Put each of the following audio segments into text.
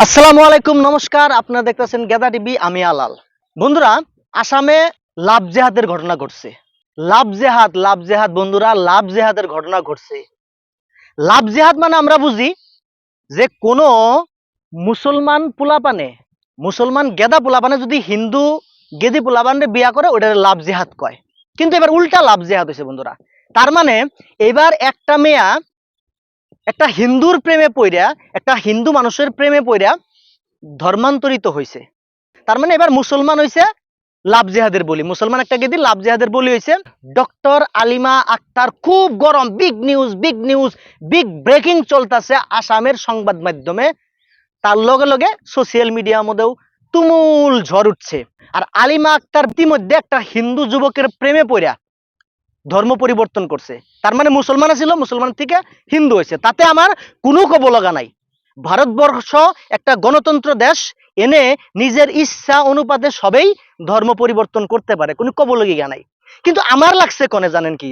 আসসালামু আলাইকুম, নমস্কার। আপনারা দেখতেছেন গেদা টিভি, আমি আলাল। বন্ধুরা, আসামে লাভ জেহাদের ঘটনা ঘটছে। লাভ জেহাদ বন্ধুরা, লাভ জেহাদের ঘটনা ঘটছে। লাভ জেহাদ মানে আমরা বুঝি যে কোনো মুসলমান পোলাপানে, মুসলমান গেদা পোলাপানে যদি হিন্দু গেদি পোলাপানে বিয়া করে ওটা লাভ জেহাদ কয়। কিন্তু এবার উল্টা লাভ জেহাদ হয়েছে বন্ধুরা। তার মানে এবার একটা মেয়া একটা হিন্দুর প্রেমে পইরা, একটা হিন্দু মানুষের প্রেমে পইরা ধর্মান্তরিত হয়েছে। তার মানে এবার মুসলমান হয়েছে লাভ জেহাদের বলি, মুসলমান একটা গেদি লাভ জেহাদের বলি হয়েছে। ডক্টর আলিমা আক্তার, খুব গরম, বিগ নিউজ, বিগ ব্রেকিং চলতেছে আসামের সংবাদ মাধ্যমে। তার লগে লগে সোশ্যাল মিডিয়ার মধ্যেও তুমুল ঝড় উঠছে। আর আলিমা আক্তার ইতিমধ্যে একটা হিন্দু যুবকের প্রেমে পড়া ধর্ম পরিবর্তন করছে। তার মানে মুসলমান ছিল, মুসলমান থেকে হিন্দু হয়েছে। তাতে আমার কোনো কবলগা নাই। ভারতবর্ষ একটা গণতন্ত্র দেশ, এনে নিজের ইচ্ছা অনুপাতে সবাই ধর্ম পরিবর্তন করতে পারে, কোনো কবলগিয়া নাই। কিন্তু আমার লাগছে কোনে জানেন কি,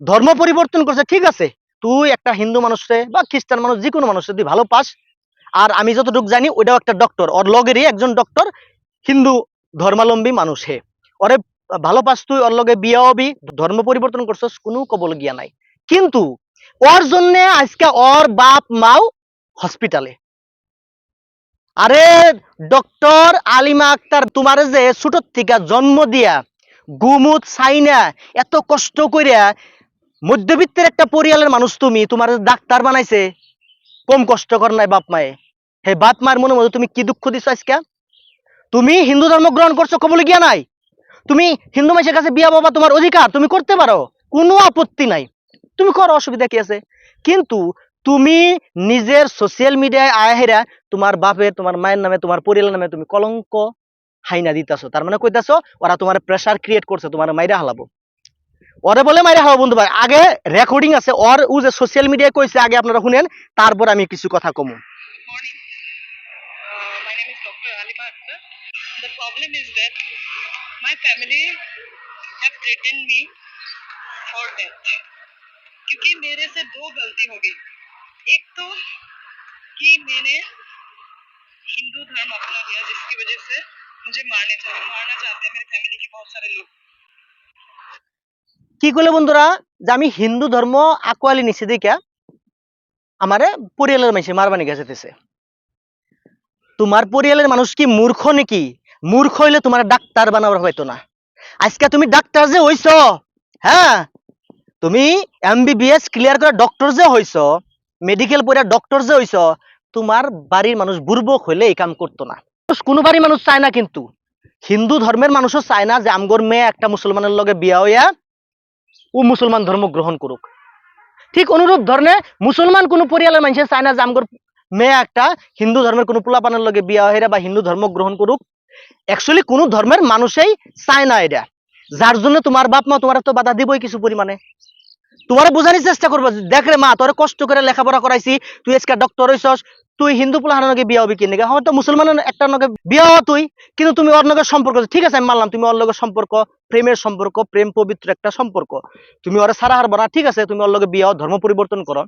ধর্ম পরিবর্তন করছে ঠিক আছে, তুই একটা হিন্দু মানুষে বা খ্রিস্টান মানুষ যে কোনো মানুষের তুই ভালো পাস। আর আমি যতটুকু জানি ওটাও একটা ডক্টর, ওর লগেরই একজন ডক্টর হিন্দু ধর্মাবলম্বী মানুষ, হে ওরে ভালো পাস, তুই ওর লগে বিয়ে হবি, ধর্ম পরিবর্তন করছস, কোনো কবলগিয়া নাই। কিন্তু ওর জন্য আজকে ওর বাপ মাও হসপিটালে। আরে ডক্টর আলিমা আক্তার, তোমার যে ছোট থেকে জন্ম দিয়া গুমুত চাইনা এত কষ্ট করিয়া মধ্যবিত্তের একটা পরিয়ালের মানুষ, তুমি তোমার ডাক্তার বানাইছে, কম কষ্ট কর নাই বাপ মায়ে? হে বাপ মায়ের মনে মধ্যে তুমি কি দুঃখ দিছো আজকে? তুমি হিন্দু ধর্ম গ্রহণ করছো, কবলে গিয়া নাই? তুমি হিন্দু মানুষের কাছে বিয়া বাবা তোমার অধিকার, তুমি করতে পারো, কোনো আপত্তি নাই, তুমি করো, অসুবিধা কি আছে? কিন্তু তুমি নিজের সোশ্যাল মিডিয়ায় আহেরা তোমার বাপের, তোমার মায়ের নামে, তোমার পরিবারের নামে তুমি কলঙ্ক হাইনা দিতেছো। তার মানে কইতাছো ওরা তোমার প্রেসার ক্রিয়েট করছে, তোমার মাইরা হালাবো। ওরে বলে মাইরা হালাবো বন্ধু ভাই, আগে রেকর্ডিং আছে ওর, ও যে সোশ্যাল মিডিয়ায় কইছে, আগে আপনারা শুনেন, তারপর আমি কিছু কথা কমু। My name is Dr. Alima Akhtar. The problem is that my family have threatened me for death क्योंकि मेरे से दो गलती हो गई। एक तो कि मैंने हिंदू धर्म अपना लिया जिसकी वजह से मुझे मारना चाहते हैं मेरे फैमिली के बहुत सारे लोग। কি করলে বন্ধুরা, যে আমি হিন্দু ধর্ম আকোয়ালি নিছি দেখা আমারে পরিয়ালের মানুষ মারবানি গেছে। তোমার পরিয়ালের মানুষ কি মূর্খ নাকি? মূর্খ হইলে তোমার ডাক্তার বানাবার হয়তো না। আজকে তুমি ডাক্তার যে হইছ, হ্যাঁ, তুমি এমবিবিএস ক্লিয়ার করে ডক্টর যে হইছ, মেডিকেল পড়ে ডক্টর যে হইছ, তোমার বাড়ির মানুষ বুর্বক হইলে এই কাম করতো না। কোনো বাড়ির মানুষ চায় না, কিন্তু হিন্দু ধর্মের মানুষও চায় না যে আমগর মেয়ে একটা মুসলমানের লগে বিয়া হইয়া ও মুসলমান ধর্ম গ্রহণ করুক। ঠিক অনুরূপ ধরনের মুসলমান কোনো পরিয়ালের মানুষ চায় না যে আমগর মেয়ে একটা হিন্দু ধর্মের কোনো পোলাপানের লগে বিয়া হইরা বা হিন্দু ধর্ম গ্রহণ করুক। অ্যাকচুয়ালি কোনো ধর্মের মানুষই চায় না এটা। যার জন্য তোমার বাপ মা তোমার তো বাধা দিবই কিছু পরিমাণে। তোমার বোঝানোর চেষ্টা করবো, দেখ রে মা, তোর কষ্ট করে লেখাপড়া করাইছি, তুই আজকে ডক্টর হইছস, তুই হিন্দু পোলাহানোর নগে বিয়া হবি কি নাকি? হয়তো মুসলমানের একটা নগে বিয়া হওয়া তুই, কিন্তু তুমি ওর নগে সম্পর্ক, ঠিক আছে আমি মানলাম তুমি ওর লগে সম্পর্ক, প্রেমের সম্পর্ক, প্রেম পবিত্র একটা সম্পর্ক, তুমি ওরা সারা হারবা না, ঠিক আছে তুমি ওর লগে বিয়া হও, ধর্ম পরিবর্তন করো।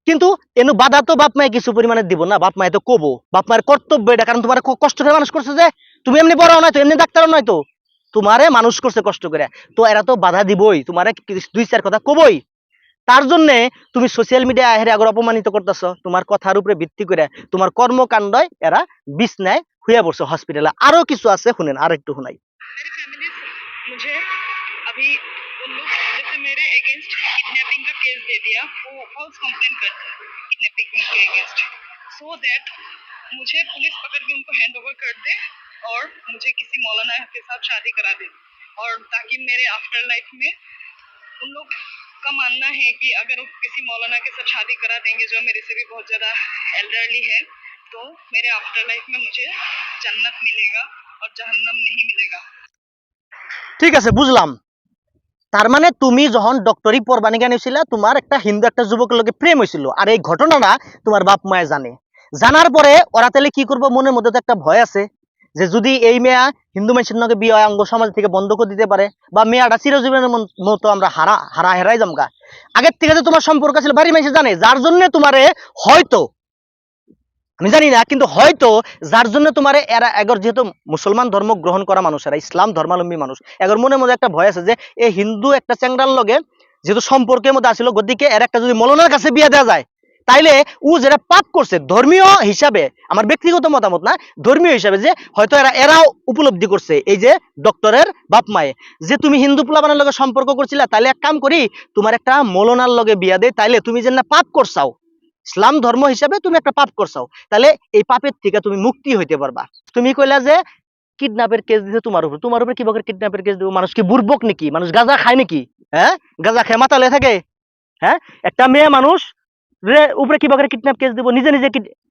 কিন্তু এনু বাধা তো বাপ মায়ে কিছু পরিমাণে দিব না, বাপ মায়ে তো কবো, বাপ মায়ের কর্তব্য এটা, কারণ তোমার কষ্ট করে মানুষ করছে, যে তুমি এমনি বড় নয় তো, এমনি ডাক্তারও নয় তো, তোমারে মানুষ করছে কষ্ট করে, তো এরা তো বাধা দিবই, তোমারে দুই চার কথা কবই। তার জন্য তুমি সোশ্যাল মিডিয়া হেরে আগর অপমানিত করতেছ, তোমার কথার উপরে ভিত্তি করে তোমার কর্মকাণ্ডয় এরা বিছনায় শুয়ে পড়ছে হসপিটালে। আরো কিছু আছে, শুনেন, আর একটু শুনাই। मेरी फैमिली मुझे अभी उन लोग जैसे मेरे अगेंस्ट किडनैपिंग का केस दे दिया, वो फॉल्स कंप्लेन करते हैं किडनैपिंग के अगेंस्ट, सो दैट मुझे पुलिस पकड़ के उनको हैंड ओवर कर दे और मुझे किसी मौलाना के साथ शादी करा दे, और ताकि मेरे आफ्टर लाइफ में उन लोग का मानना है कि अगर वो किसी मौलाना के साथ शादी करा देंगे जो मेरे से भी बहुत ज़्यादा एल्डरली है, तो मेरे आफ्टर लाइफ में मुझे जन्नत मिलेगा और जहन्नम नहीं मिलेगा। ঠিক আছে, বুঝলাম। তার মানে তুমি যখন ডক্টরি পড়বানি গানিছিল, তোমার একটা হিন্দু একটা যুবকের লগে প্রেম হয়েছিল, আর এই ঘটনাটা তোমার বাপ মায়ে জানে। জানার পরে ওরা তাহলে কি করবো, মনের মধ্যে তো একটা ভয় আছে যে যদি এই মেয়া হিন্দু মানুষের লগে বিয়ে হয়, অঙ্গ সমাজ থেকে বন্ধ করে দিতে পারে, বা মেয়াটা চিরজীবনের মতো আমরা হারা হেরাই জমগা। আগের থেকে যে তোমার সম্পর্ক ছিল বাড়ির মানুষ জানে, যার জন্য তোমারে হয়তো আমি জানি না, কিন্তু হয়তো যার জন্য তোমার এরা এগর যেহেতু মুসলমান ধর্ম গ্রহণ করা মানুষ, এরা ইসলাম ধর্মাবলম্বী মানুষ, এগর মনের মধ্যে একটা ভয় আছে যে এই হিন্দু একটা চ্যাংড়ার লগে যেহেতু সম্পর্কের মধ্যে আসিল, গতিকে এর একটা যদি মৌলানার কাছে বিয়ে দেওয়া যায়, তাইলে ও যেটা পাপ করছে ধর্মীয় হিসাবে, আমার ব্যক্তিগত মতামত না, ধর্মীয় হিসাবে যে হয়তো এরাও উপলব্ধি করছে এই যে ডক্টরের বাপ মায়ে, যে তুমি হিন্দু পোলাপানের লগে সম্পর্ক করছিলা, তাইলে এক কাম করি তোমার একটা মৌলানার লগে বিয়া দেয়, তাইলে তুমি যে না পাপ করছাও, ইসলাম ধর্ম হিসাবে তুমি একটা পাপ করছাও, তাহলে এই পাপের থেকে তুমি মুক্তি হইতে পারবা। তুমি কইলা যে কিডন্যাপের কেস দিছে তোমার উপরে কিভাবে কিডন্যাপের কেস দিব? মানুষ কি বুর্বক নাকি? মানুষ গাঁজা খায় নাকি? হ্যাঁ, গাঁজা খেয়ে মাথা লয়ে থাকে? হ্যাঁ, একটা মেয়ে মানুষ রে উপরে কিভাবে কিডন্যাপ কেস দিব? নিজে নিজে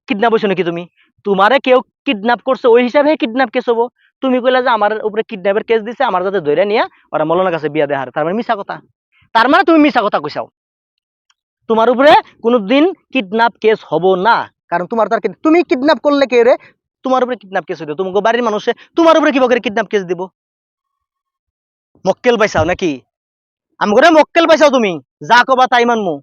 কিডন্যাপ হইছো নাকি তুমি? তোমারে কেউ কিডন্যাপ করছে, ওই হিসাবে কিডন্যাপ কেস হবো। তুমি কইলা যে আমার উপরে কিডন্যাপের কেস দিছে, আমার যাতে ধরে নিয়ে ওরা মৌলানার কাছে বিয়া দেহার, তার মানে মিছা কথা। তার মানে তুমি মিছা কথা কইছাও। তোমার উপরে কোনোদিন কিডন্যাপ কেস হবো না, কারণ তোমার তার তুমি কিডন্যাপ করলে কে রে? তোমার উপরে কিডন্যাপ কেস হইতো, তোমাকে বাড়ির মানুষে তোমার উপরে কিভাবে কিডন্যাপ কেস দিব? মক্কেল পাইছাও নাকি? আমি করে মক্কেল পাইছাও তুমি, যা কবা তাই মানমু।